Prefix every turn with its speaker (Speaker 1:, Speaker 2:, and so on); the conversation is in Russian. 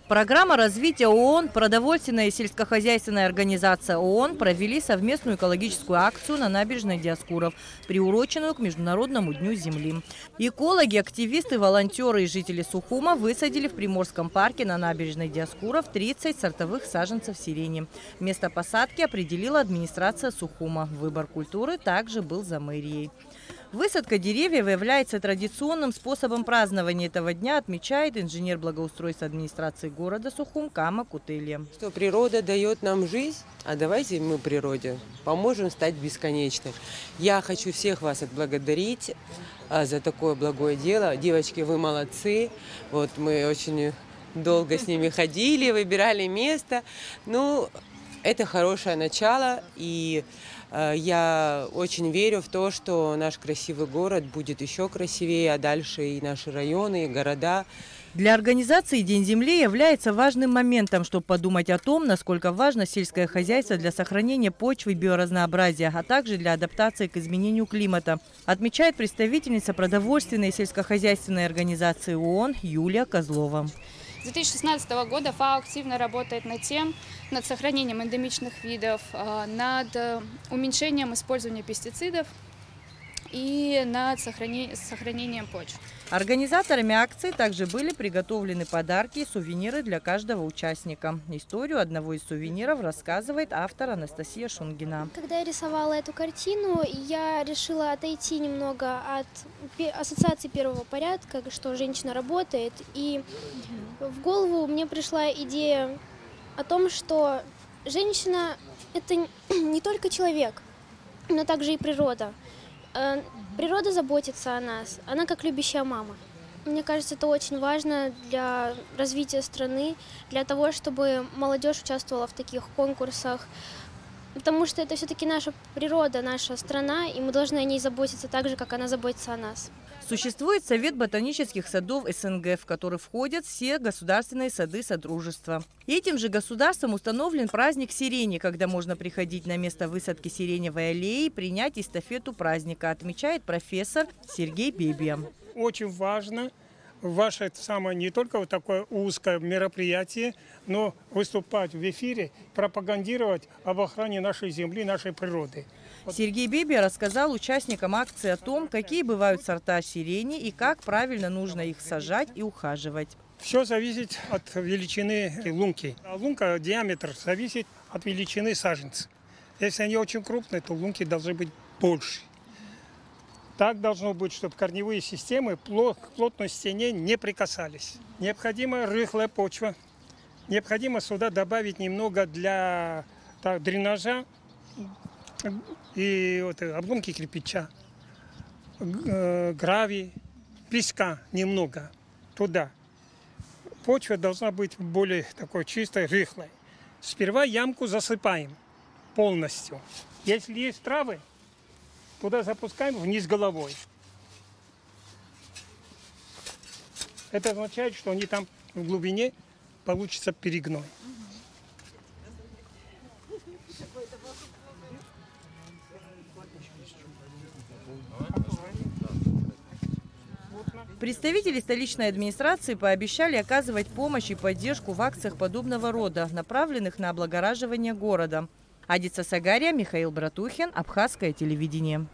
Speaker 1: Программа развития ООН, продовольственная и сельскохозяйственная организация ООН провели совместную экологическую акцию на набережной Диоскуров, приуроченную к Международному дню Земли. Экологи, активисты, волонтеры и жители Сухума высадили в Приморском парке на набережной Диоскуров 30 сортовых саженцев сирени. Место посадки определила администрация Сухума. Выбор культуры также был за мэрией. Высадка деревьев является традиционным способом празднования этого дня, отмечает инженер благоустройства администрации города Сухум Кама Кутылья.
Speaker 2: Что природа дает нам жизнь, а давайте мы природе поможем стать бесконечной. Я хочу всех вас отблагодарить за такое благое дело. Девочки, вы молодцы. Вот мы очень долго с ними ходили, выбирали место. Ну, это хорошее начало, и я очень верю в то, что наш красивый город будет еще красивее, а дальше и наши районы, и города.
Speaker 1: Для организации День земли является важным моментом, чтобы подумать о том, насколько важно сельское хозяйство для сохранения почвы и биоразнообразия, а также для адаптации к изменению климата, отмечает представительница продовольственной и сельскохозяйственной организации ООН Юлия Козлова.
Speaker 3: С 2016 года ФАО активно работает над сохранением эндемичных видов, над уменьшением использования пестицидов и над сохранением почв.
Speaker 1: Организаторами акции также были приготовлены подарки и сувениры для каждого участника. Историю одного из сувениров рассказывает автор Анастасия Шунгина.
Speaker 4: Когда я рисовала эту картину, я решила отойти немного от ассоциации первого порядка, что женщина работает. И в голову мне пришла идея о том, что женщина – это не только человек, но также и природа. Природа заботится о нас, она как любящая мама. Мне кажется, это очень важно для развития страны, для того, чтобы молодежь участвовала в таких конкурсах, потому что это все-таки наша природа, наша страна, и мы должны о ней заботиться так же, как она заботится о нас.
Speaker 1: Существует Совет ботанических садов СНГ, в который входят все государственные сады Содружества. Этим же государством установлен праздник сирени, когда можно приходить на место высадки сиреневой аллеи и принять эстафету праздника, отмечает профессор Сергей Бебия.
Speaker 5: Очень важно ваше самое не только вот такое узкое мероприятие, но выступать в эфире, пропагандировать об охране нашей земли, нашей природы.
Speaker 1: Сергей Бебия рассказал участникам акции о том, какие бывают сорта сирени и как правильно нужно их сажать и ухаживать.
Speaker 5: Все зависит от величины лунки. Лунка, диаметр зависит от величины саженца. Если они очень крупные, то лунки должны быть больше. Так должно быть, чтобы корневые системы к плотной стене не прикасались. Необходима рыхлая почва. Необходимо сюда добавить немного для дренажа и обломки кирпича, гравий, песка немного туда. Почва должна быть более такой чистой, рыхлой. Сперва ямку засыпаем полностью. Если есть травы, туда запускаем вниз головой. Это означает, что они там в глубине получится перегной.
Speaker 1: Представители столичной администрации пообещали оказывать помощь и поддержку в акциях подобного рода, направленных на облагораживание города. Адица Сагария, Михаил Братухин, Абхазское телевидение.